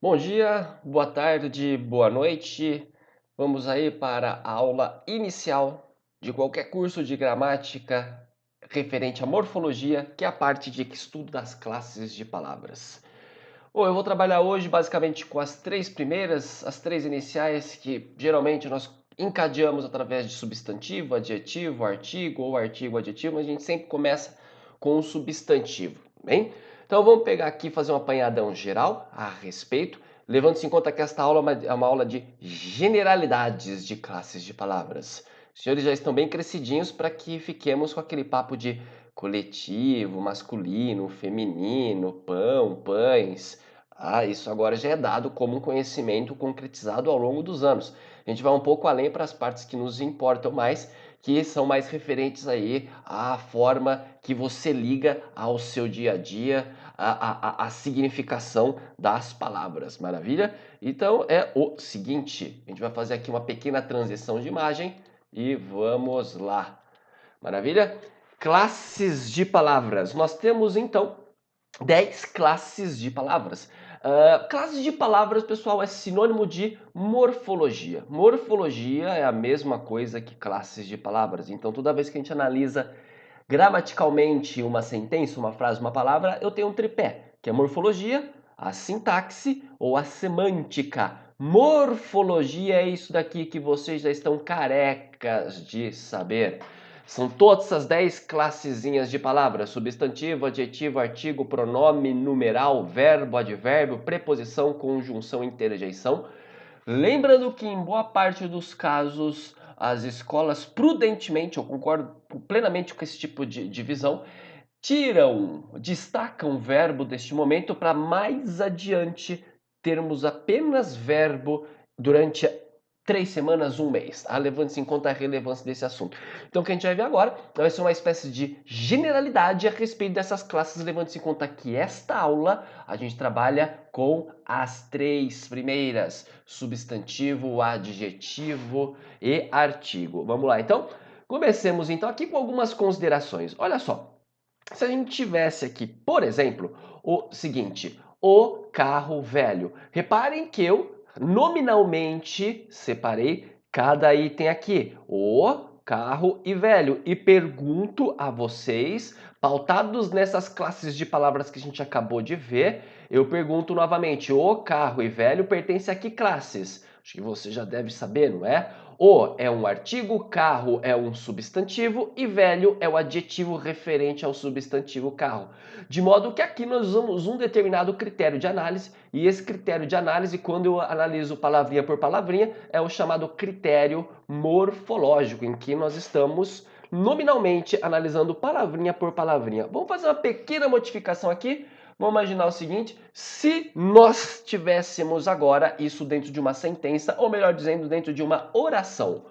Bom dia, boa tarde, boa noite. Vamos aí para a aula inicial de qualquer curso de gramática referente à morfologia, que é a parte de estudo das classes de palavras. Bom, eu vou trabalhar hoje basicamente com as três primeiras, as três iniciais, que geralmente nós encadeamos através de substantivo, adjetivo, artigo ou artigo, adjetivo, mas a gente sempre começa com o substantivo, bem? Então vamos pegar aqui e fazer um apanhadão geral a respeito, levando-se em conta que esta aula é uma aula de generalidades de classes de palavras. Os senhores já estão bem crescidinhos para que fiquemos com aquele papo de coletivo, masculino, feminino, pão, pães. Isso agora já é dado como um conhecimento concretizado ao longo dos anos. A gente vai um pouco além para as partes que nos importam mais, que são mais referentes aí à forma que você liga ao seu dia a dia, a significação das palavras, maravilha? Então é o seguinte, a gente vai fazer aqui uma pequena transição de imagem e vamos lá, maravilha? Classes de palavras. Nós temos então 10 classes de palavras. Classes de palavras, pessoal, é sinônimo de morfologia. Morfologia é a mesma coisa que classes de palavras. Então, toda vez que a gente analisa gramaticalmente uma sentença, uma frase, uma palavra, eu tenho um tripé, que é a morfologia, a sintaxe ou a semântica. Morfologia é isso daqui que vocês já estão carecas de saber. São todas as 10 classezinhas de palavras: substantivo, adjetivo, artigo, pronome, numeral, verbo, advérbio, preposição, conjunção, interjeição. Lembrando que em boa parte dos casos as escolas prudentemente, eu concordo plenamente com esse tipo de divisão, destacam o verbo deste momento para mais adiante termos apenas verbo durante 3 semanas, um mês, tá? Levando-se em conta a relevância desse assunto. Então o que a gente vai ver agora vai ser uma espécie de generalidade a respeito dessas classes, levando-se em conta que esta aula a gente trabalha com as três primeiras: substantivo, adjetivo e artigo. Vamos lá, então? Comecemos então aqui com algumas considerações. Olha só, se a gente tivesse aqui, por exemplo, o seguinte: o carro velho. Reparem que eu nominalmente separei cada item aqui, o carro e velho, e pergunto a vocês, pautados nessas classes de palavras que a gente acabou de ver, eu pergunto novamente: o carro e velho pertence a que classes? Acho que você já deve saber, não é? O é um artigo, carro é um substantivo e velho é o adjetivo referente ao substantivo carro. De modo que aqui nós usamos um determinado critério de análise, e esse critério de análise, quando eu analiso palavrinha por palavrinha, é o chamado critério morfológico, em que nós estamos nominalmente analisando palavrinha por palavrinha. Vamos fazer uma pequena modificação aqui. Vamos imaginar o seguinte: se nós tivéssemos agora isso dentro de uma sentença, ou melhor dizendo, dentro de uma oração.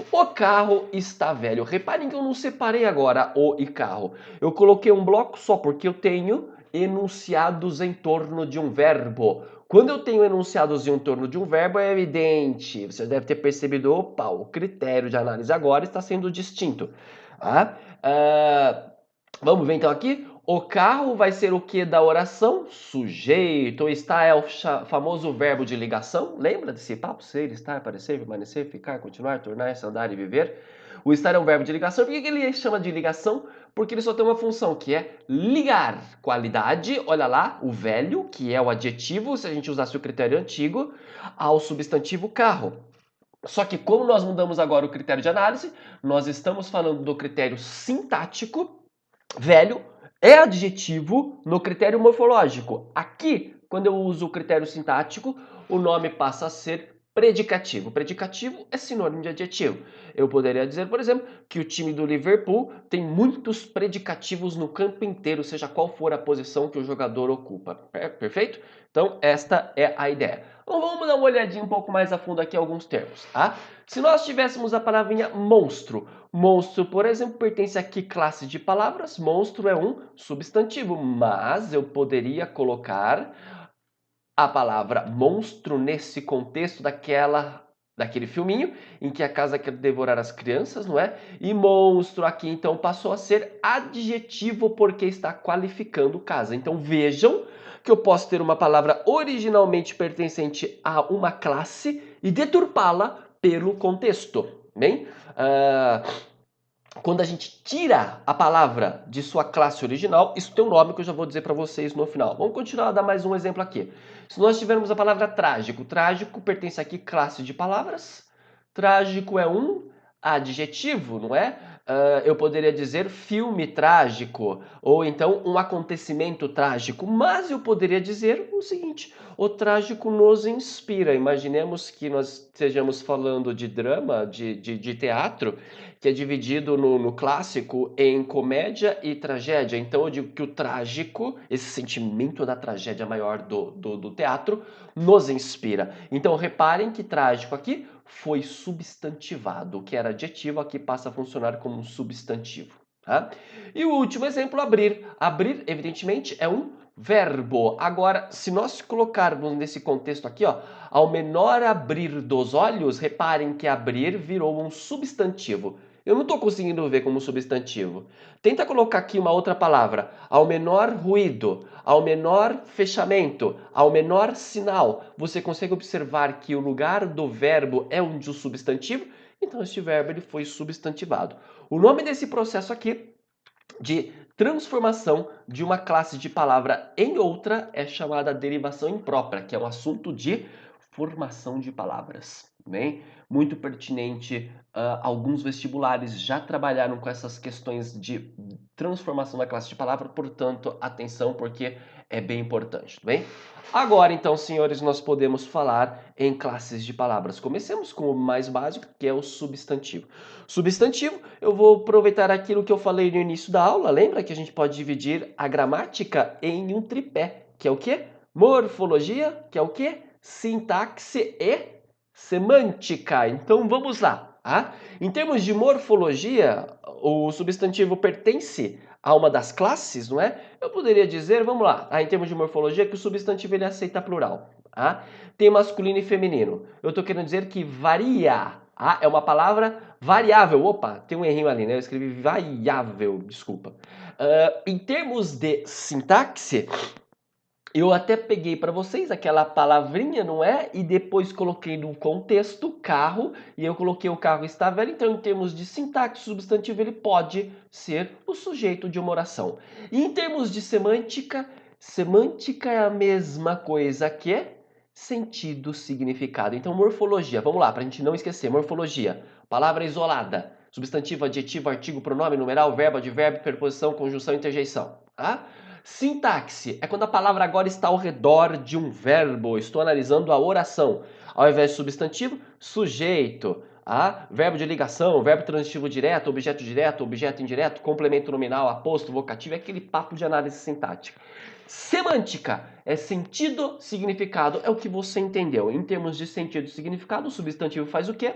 O carro está velho. Reparem que eu não separei agora o e carro. Eu coloquei um bloco só porque eu tenho enunciados em torno de um verbo. Quando eu tenho enunciados em torno de um verbo, é evidente. Você deve ter percebido, opa, o critério de análise agora está sendo distinto. Vamos ver então aqui. O carro vai ser o que da oração? Sujeito. Está é o famoso verbo de ligação. Lembra desse papo? Ser, estar, parecer, permanecer, ficar, continuar, tornar-se, andar e viver. O estar é um verbo de ligação. Por que ele chama de ligação? Porque ele só tem uma função, que é ligar. Qualidade, olha lá, o velho, que é o adjetivo, se a gente usasse o critério antigo, ao substantivo carro. Só que como nós mudamos agora o critério de análise, nós estamos falando do critério sintático. Velho é adjetivo no critério morfológico. Aqui, quando eu uso o critério sintático, o nome passa a ser predicativo. Predicativo é sinônimo de adjetivo. Eu poderia dizer, por exemplo, que o time do Liverpool tem muitos predicativos no campo inteiro, seja qual for a posição que o jogador ocupa. Perfeito? Então, esta é a ideia. Então, vamos dar uma olhadinha um pouco mais a fundo aqui em alguns termos, tá? Se nós tivéssemos a palavrinha monstro, monstro, por exemplo, pertence a que classe de palavras? Monstro é um substantivo, mas eu poderia colocar a palavra monstro nesse contexto daquele filminho em que a casa quer devorar as crianças, não é? E monstro aqui então passou a ser adjetivo porque está qualificando casa. Então vejam que eu posso ter uma palavra originalmente pertencente a uma classe e deturpá-la pelo contexto. Bem, quando a gente tira a palavra de sua classe original, isso tem um nome que eu já vou dizer para vocês no final. Vamos continuar a dar mais um exemplo aqui. Se nós tivermos a palavra trágico, trágico pertence aqui classe de palavras. Trágico é um adjetivo, não é? Eu poderia dizer filme trágico, ou então um acontecimento trágico, mas eu poderia dizer o seguinte: o trágico nos inspira. Imaginemos que nós estejamos falando de drama, de teatro, que é dividido no clássico em comédia e tragédia. Então eu digo que o trágico, esse sentimento da tragédia maior do teatro, nos inspira. Então reparem que trágico aqui foi substantivado. O que era adjetivo aqui passa a funcionar como um substantivo. Tá? E o último exemplo, abrir. Abrir, evidentemente, é um verbo. Agora, se nós colocarmos nesse contexto aqui, ó, ao menor abrir dos olhos, reparem que abrir virou um substantivo. Eu não estou conseguindo ver como substantivo. Tenta colocar aqui uma outra palavra. Ao menor ruído, ao menor fechamento, ao menor sinal. Você consegue observar que o lugar do verbo é um de substantivo? Então este verbo ele foi substantivado. O nome desse processo aqui de transformação de uma classe de palavra em outra é chamada derivação imprópria, que é um assunto de formação de palavras. Bem, muito pertinente. Alguns vestibulares já trabalharam com essas questões de transformação da classe de palavra, portanto, atenção, porque é bem importante, bem? Agora, então, senhores, nós podemos falar em classes de palavras. Comecemos com o mais básico, que é o substantivo. Substantivo, eu vou aproveitar aquilo que eu falei no início da aula. Lembra que a gente pode dividir a gramática em um tripé, que é o quê? Morfologia, que é o quê? Sintaxe e semântica. Então vamos lá. Tá? Em termos de morfologia, o substantivo pertence a uma das classes, não é? Eu poderia dizer, vamos lá, em termos de morfologia, que o substantivo ele aceita plural. Tá? Tem masculino e feminino. Eu estou querendo dizer que varia. É uma palavra variável. Opa, tem um errinho ali, né? Eu escrevi variável, desculpa. Em termos de sintaxe, eu até peguei para vocês aquela palavrinha, não é? E depois coloquei no contexto carro, e eu coloquei o carro está velho. Então, em termos de sintaxe, o substantivo ele pode ser o sujeito de uma oração. E em termos de semântica, semântica é a mesma coisa que sentido, significado. Então, morfologia, vamos lá, para a gente não esquecer. Morfologia, palavra isolada, substantivo, adjetivo, artigo, pronome, numeral, verbo, advérbio, preposição, conjunção, interjeição. Tá? Sintaxe é quando a palavra agora está ao redor de um verbo. Estou analisando a oração. Ao invés de substantivo, sujeito. Verbo de ligação, verbo transitivo direto, objeto indireto, complemento nominal, aposto, vocativo. É aquele papo de análise sintática. Semântica é sentido, significado. É o que você entendeu. Em termos de sentido e significado, o substantivo faz o quê?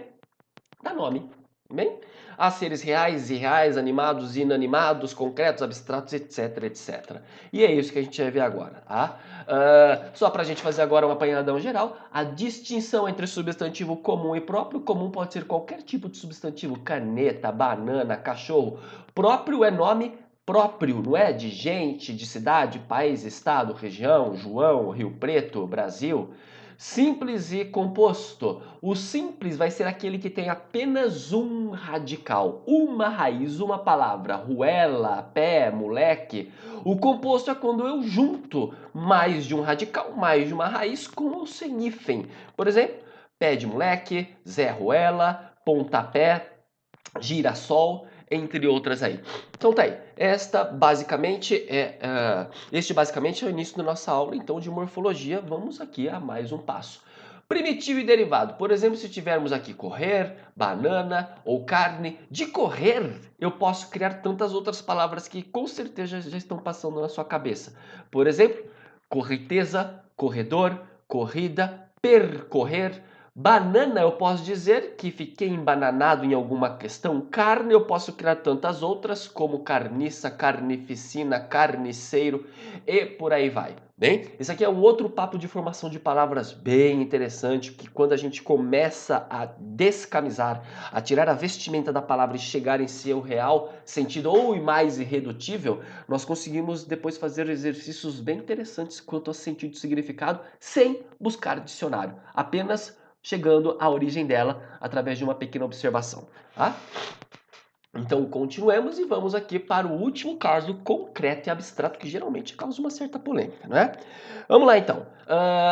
Dá nome. Bem? Há seres reais, irreais, animados e inanimados, concretos, abstratos, etc, etc. E é isso que a gente vai ver agora. Tá? Só para a gente fazer agora um apanhadão geral, a distinção entre substantivo comum e próprio. Comum pode ser qualquer tipo de substantivo, caneta, banana, cachorro. Próprio é nome próprio, não é? De gente, de cidade, país, estado, região, João, Rio Preto, Brasil. Simples e composto. O simples vai ser aquele que tem apenas um radical, uma raiz, uma palavra. Ruela, pé, moleque. O composto é quando eu junto mais de um radical, mais de uma raiz com ou sem hífen. Por exemplo, pé de moleque, Zé Ruela, pontapé, girassol, entre outras aí. Então tá aí. Este basicamente é o início da nossa aula, então, de morfologia. Vamos aqui a mais um passo. Primitivo e derivado. Por exemplo, se tivermos aqui correr, banana ou carne. De correr, eu posso criar tantas outras palavras que com certeza já estão passando na sua cabeça. Por exemplo, correnteza, corredor, corrida, percorrer, Banana eu posso dizer que fiquei embananado em alguma questão. Carne eu posso criar tantas outras como carniça, carnificina, carniceiro e por aí vai. Bem, esse aqui é um outro papo de formação de palavras bem interessante, que quando a gente começa a descamisar, a tirar a vestimenta da palavra e chegar em seu real sentido ou em mais irredutível, nós conseguimos depois fazer exercícios bem interessantes quanto a sentido e significado sem buscar dicionário. Apenas chegando à origem dela através de uma pequena observação, tá? Então continuemos e vamos aqui para o último caso concreto e abstrato que geralmente causa uma certa polêmica, não é? Vamos lá então.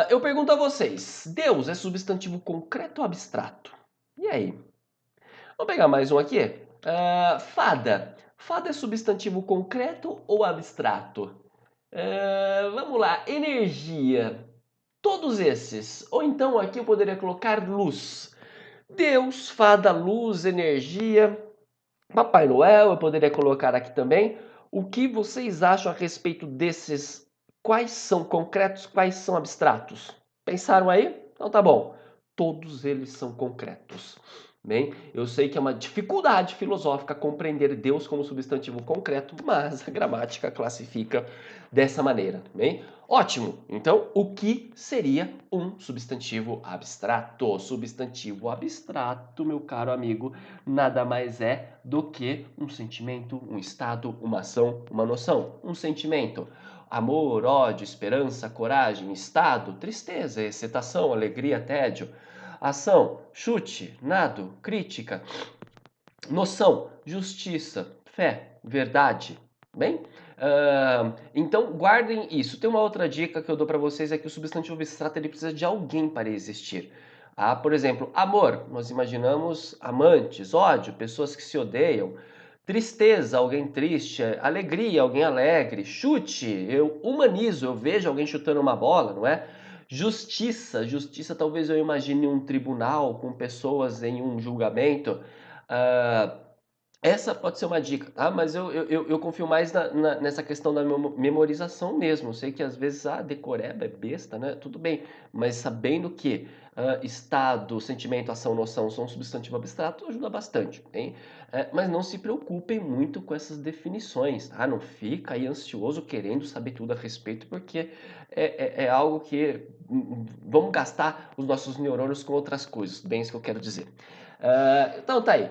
Eu pergunto a vocês: Deus é substantivo concreto ou abstrato? E aí? Vamos pegar mais um aqui. Fada. Fada é substantivo concreto ou abstrato? Vamos lá. Energia. Todos esses. Ou então aqui eu poderia colocar luz. Deus, fada, luz, energia. Papai Noel, eu poderia colocar aqui também. O que vocês acham a respeito desses? Quais são concretos, quais são abstratos? Pensaram aí? Então tá bom. Todos eles são concretos. Bem, eu sei que é uma dificuldade filosófica compreender Deus como substantivo concreto, mas a gramática classifica dessa maneira. Bem, ótimo. Então, o que seria um substantivo abstrato? Substantivo abstrato, meu caro amigo, nada mais é do que um sentimento, um estado, uma ação, uma noção. Um sentimento. Amor, ódio, esperança, coragem, estado, tristeza, excitação, alegria, tédio. Ação, chute, nado, crítica. Noção, justiça, fé, verdade. Bem? Então guardem isso. Tem uma outra dica que eu dou para vocês é que o substantivo abstrato ele precisa de alguém para existir. Por exemplo, amor, nós imaginamos amantes, ódio, pessoas que se odeiam, tristeza, alguém triste, alegria, alguém alegre, chute, eu humanizo, eu vejo alguém chutando uma bola, não é? Justiça, justiça talvez eu imagine um tribunal com pessoas em um julgamento. Ah, essa pode ser uma dica, tá? Mas eu confio mais nessa questão da memorização mesmo. Eu sei que às vezes, decoreba é besta, né? Tudo bem. Mas sabendo que estado, sentimento, ação, noção são substantivo abstrato, ajuda bastante, hein? Mas não se preocupem muito com essas definições, tá? Não fica aí ansioso querendo saber tudo a respeito, porque é algo que vamos gastar os nossos neurônios com outras coisas, bem isso que eu quero dizer. Então tá aí.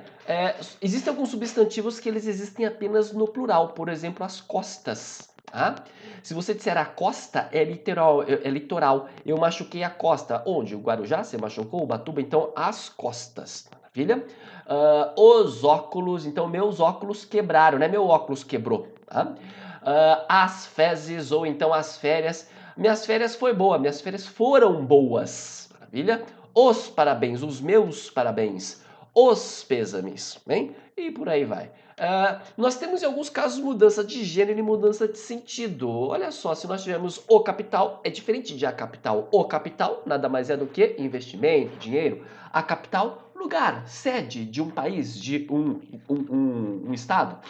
Existem alguns substantivos que eles existem apenas no plural, por exemplo, as costas. Tá? Se você disser a costa, é literal, é litoral. Eu machuquei a costa. Onde? O Guarujá? Você machucou? O Batuba? Então, as costas. Maravilha? Os óculos. Então, meus óculos quebraram, né? Meu óculos quebrou. Tá? As fezes ou então as férias. Minhas férias foi boa. Minhas férias foram boas. Maravilha? Os parabéns, os meus parabéns, os pêsames, bem? E por aí vai. Nós temos em alguns casos mudança de gênero e mudança de sentido. Olha só, se nós tivermos o capital, é diferente de a capital. O capital nada mais é do que investimento, dinheiro. A capital, lugar, sede de um país, de um estado.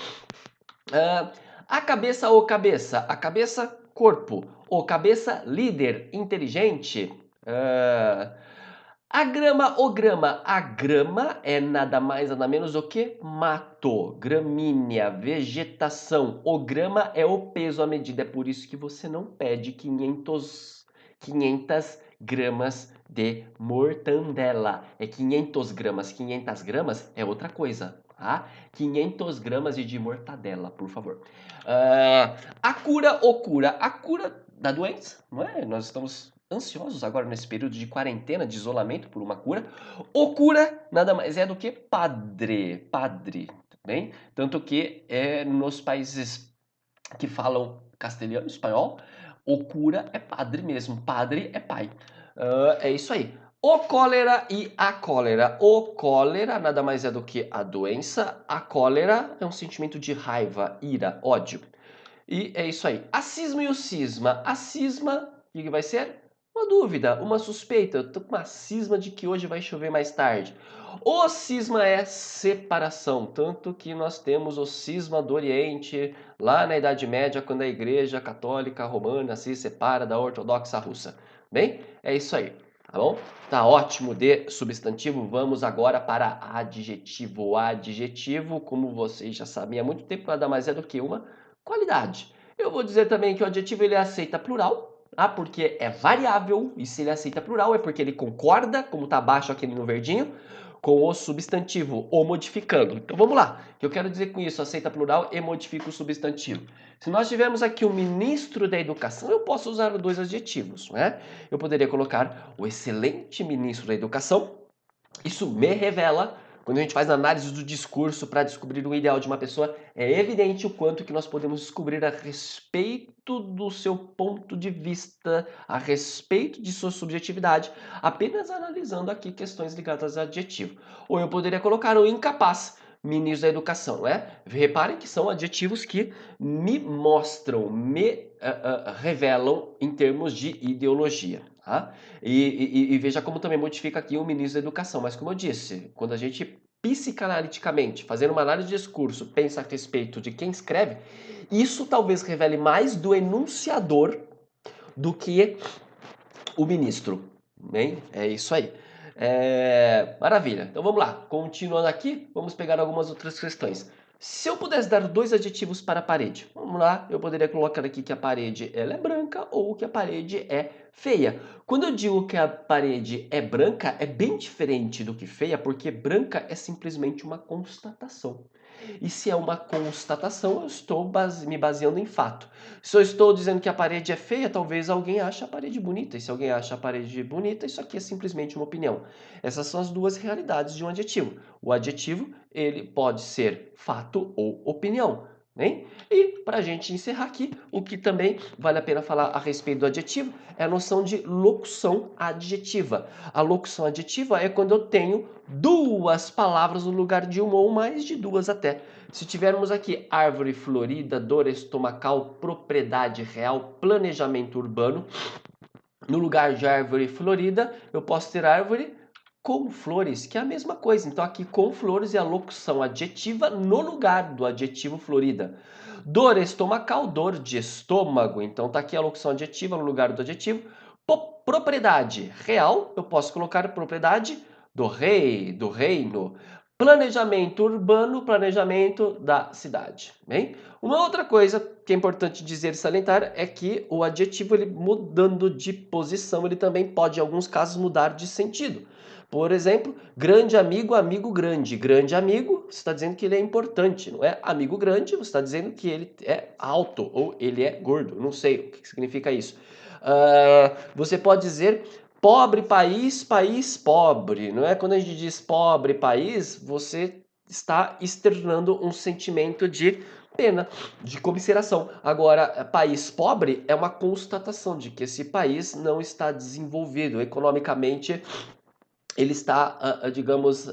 A cabeça, o cabeça. A cabeça, corpo. O cabeça, líder, inteligente. A grama, o grama. A grama é nada mais, nada menos do que mato, gramínea, vegetação. O grama é o peso, a medida. É por isso que você não pede 500 gramas de mortandela. É 500 gramas. 500 gramas é outra coisa, tá? 500 gramas de mortadela, por favor. A cura, o cura. A cura da doença, não é? Nós estamos ansiosos agora nesse período de quarentena, de isolamento por uma cura. O cura nada mais é do que padre, padre, tá bem? Tanto que nos países que falam castelhano, espanhol, o cura é padre mesmo, padre é pai. É isso aí. O cólera e a cólera. O cólera nada mais é do que a doença. A cólera é um sentimento de raiva, ira, ódio. E é isso aí. A cisma e o cisma. A cisma, o que vai ser? Uma dúvida, uma suspeita. Eu tô com uma cisma de que hoje vai chover mais tarde. O cisma é separação, tanto que nós temos o cisma do Oriente, lá na Idade Média, quando a Igreja Católica Romana se separa da Ortodoxa Russa. Bem, é isso aí. tá bom? Tá ótimo de substantivo, vamos agora para adjetivo. O adjetivo, como vocês já sabem há muito tempo, nada mais é do que uma qualidade. Eu vou dizer também que o adjetivo ele aceita plural, tá? Porque é variável, e se ele aceita plural é porque ele concorda, como está abaixo aqui no verdinho, com o substantivo, ou modificando. Então vamos lá, o que eu quero dizer com isso? Aceita plural e modifica o substantivo. Se nós tivermos aqui o ministro da Educação, eu posso usar dois adjetivos, né? Eu poderia colocar o excelente ministro da Educação. Isso me revela, quando a gente faz análise do discurso para descobrir o ideal de uma pessoa, é evidente o quanto que nós podemos descobrir a respeito do seu ponto de vista, a respeito de sua subjetividade, apenas analisando aqui questões ligadas a adjetivo. Ou eu poderia colocar o incapaz, ministro da Educação, né? Reparem que são adjetivos que me mostram, me revelam em termos de ideologia, tá? E veja como também modifica aqui o ministro da Educação. Mas como eu disse, quando a gente psicanaliticamente, fazendo uma análise de discurso, pensa a respeito de quem escreve, isso talvez revele mais do enunciador do que o ministro. Bem, é isso aí. Maravilha. Então vamos lá. Continuando aqui, vamos pegar algumas outras questões. Se eu pudesse dar dois adjetivos para a parede, vamos lá, eu poderia colocar aqui que a parede ela é branca ou que a parede é feia. Quando eu digo que a parede é branca, é bem diferente do que feia, porque branca é simplesmente uma constatação. E se é uma constatação, eu estou me baseando em fato. Se eu estou dizendo que a parede é feia, talvez alguém ache a parede bonita. E se alguém acha a parede bonita, isso aqui é simplesmente uma opinião. Essas são as duas realidades de um adjetivo. O adjetivo, ele pode ser fato ou opinião. Né? E para a gente encerrar aqui, o que também vale a pena falar a respeito do adjetivo é a noção de locução adjetiva. A locução adjetiva é quando eu tenho duas palavras no lugar de uma ou mais de duas até. Se tivermos aqui árvore florida, dor estomacal, propriedade real, planejamento urbano, no lugar de árvore florida, eu posso ter árvore com flores, que é a mesma coisa. Então aqui com flores é a locução adjetiva no lugar do adjetivo florida. Dor estomacal, dor de estômago. Então tá aqui a locução adjetiva no lugar do adjetivo. Propriedade real, eu posso colocar propriedade do rei, do reino. Planejamento urbano, planejamento da cidade. Bem? Uma outra coisa que é importante dizer e salientar é que o adjetivo, ele mudando de posição, ele também pode, em alguns casos, mudar de sentido. Por exemplo, grande amigo, amigo grande. Grande amigo, você está dizendo que ele é importante, não é? Amigo grande, você está dizendo que ele é alto ou ele é gordo. Não sei o que significa isso. Você pode dizer pobre país, país pobre, não é? Quando a gente diz pobre país, você está externando um sentimento de pena, de comiseração. Agora, país pobre é uma constatação de que esse país não está desenvolvido economicamente. Ele está, digamos,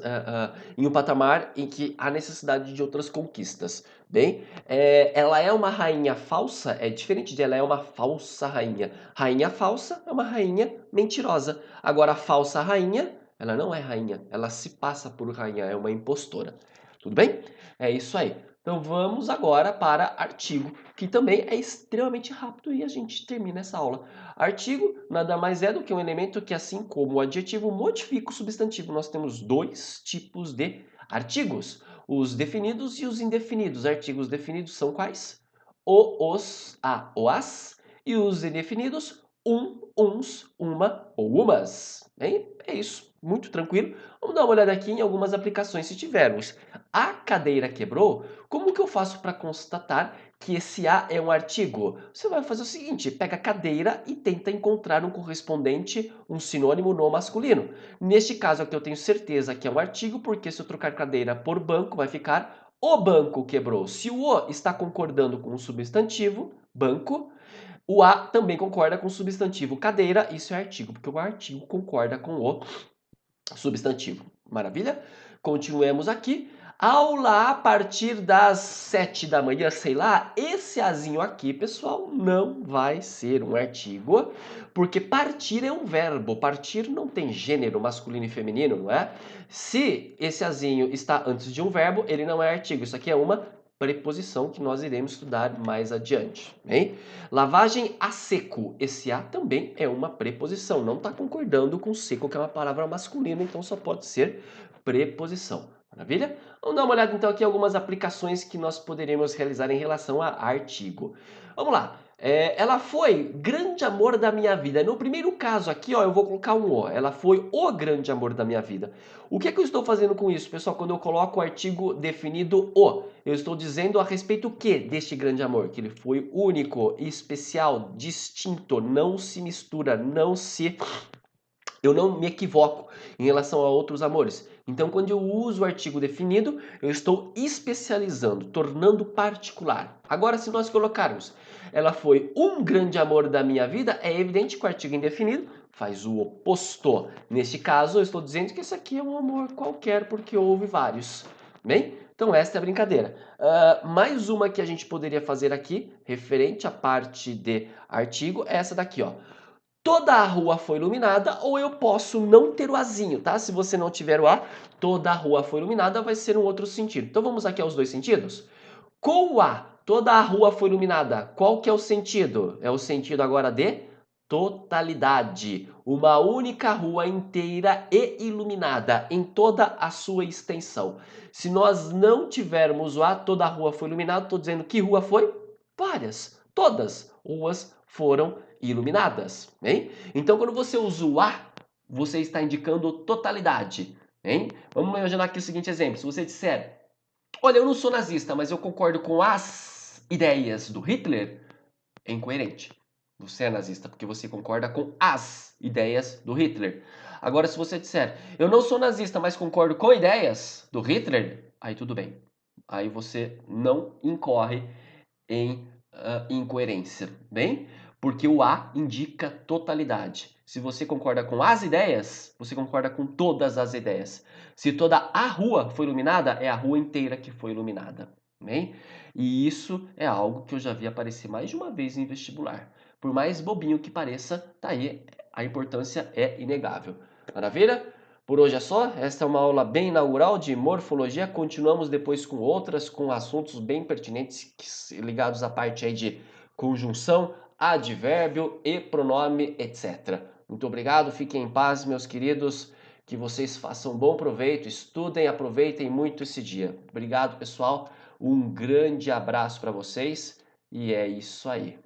em um patamar em que há necessidade de outras conquistas. Bem, ela é uma rainha falsa, é diferente de ela é uma falsa rainha. Rainha falsa é uma rainha mentirosa. Agora, a falsa rainha, ela não é rainha, ela se passa por rainha, é uma impostora. Tudo bem? É isso aí. Então vamos agora para artigo, que também é extremamente rápido e a gente termina essa aula. Artigo nada mais é do que um elemento que, assim como o adjetivo, modifica o substantivo. Nós temos dois tipos de artigos: os definidos e os indefinidos. Artigos definidos são quais? O, os, a, o, as. E os indefinidos, uns, uma ou umas. Bem, é isso. Muito tranquilo. Vamos dar uma olhada aqui em algumas aplicações se tivermos. A cadeira quebrou. Como que eu faço para constatar que esse a é um artigo? Você vai fazer o seguinte, pega cadeira e tenta encontrar um correspondente, um sinônimo no masculino. Neste caso aqui eu tenho certeza que é um artigo, porque se eu trocar cadeira por banco, vai ficar o banco quebrou. Se o o está concordando com o substantivo, banco, o a também concorda com o substantivo cadeira, isso é artigo, porque o artigo concorda com o substantivo. Maravilha? Continuemos aqui. Aula a partir das 7 da manhã, sei lá. Esse azinho aqui, pessoal, não vai ser um artigo, porque partir é um verbo. Partir não tem gênero masculino e feminino, não é? Se esse azinho está antes de um verbo, ele não é artigo. Isso aqui é uma preposição que nós iremos estudar mais adiante, bem? Lavagem a seco, esse a também é uma preposição, não está concordando com seco, que é uma palavra masculina, então só pode ser preposição. Maravilha? Vamos dar uma olhada então aqui em algumas aplicações que nós poderemos realizar em relação a artigo. Vamos lá. Ela foi grande amor da minha vida. No primeiro caso aqui, ó, eu vou colocar um o. Ela foi o grande amor da minha vida. O que é que eu estou fazendo com isso, pessoal? Quando eu coloco o artigo definido o, eu estou dizendo a respeito o que deste grande amor? Que ele foi único, especial, distinto, não se mistura, eu não me equivoco em relação a outros amores. Então, quando eu uso o artigo definido, eu estou especializando, tornando particular. Agora, se nós colocarmos, ela foi um grande amor da minha vida, é evidente que o artigo indefinido faz o oposto. Neste caso, eu estou dizendo que esse aqui é um amor qualquer, porque houve vários. Bem? Então, esta é a brincadeira. Mais uma que a gente poderia fazer aqui, referente à parte de artigo, é essa daqui, ó. Toda a rua foi iluminada, ou eu posso não ter o azinho, tá? Se você não tiver o a, toda a rua foi iluminada vai ser um outro sentido. Então vamos aqui aos dois sentidos? Com o a, toda a rua foi iluminada, qual que é o sentido? É o sentido agora de totalidade. Uma única rua inteira e iluminada em toda a sua extensão. Se nós não tivermos o a, toda a rua foi iluminada, estou dizendo que rua foi? Várias, todas ruas foram iluminadas, bem? Então, quando você usa o a, você está indicando totalidade, bem? Vamos imaginar aqui o seguinte exemplo. Se você disser, olha, eu não sou nazista, mas eu concordo com as ideias do Hitler, é incoerente. Você é nazista porque você concorda com as ideias do Hitler. Agora, se você disser, eu não sou nazista, mas concordo com ideias do Hitler, aí tudo bem. Aí você não incorre em incoerência, bem? Porque o a indica totalidade. Se você concorda com as ideias, você concorda com todas as ideias. Se toda a rua foi iluminada, é a rua inteira que foi iluminada, bem? E isso é algo que eu já vi aparecer mais de uma vez em vestibular. Por mais bobinho que pareça, tá aí, a importância é inegável. Maravilha? Por hoje é só. Esta é uma aula bem inaugural de morfologia. Continuamos depois com outras, com assuntos bem pertinentes ligados à parte aí de conjunção, advérbio e pronome, etc. Muito obrigado, fiquem em paz, meus queridos. Que vocês façam bom proveito, estudem, aproveitem muito esse dia. Obrigado, pessoal. Um grande abraço para vocês e é isso aí.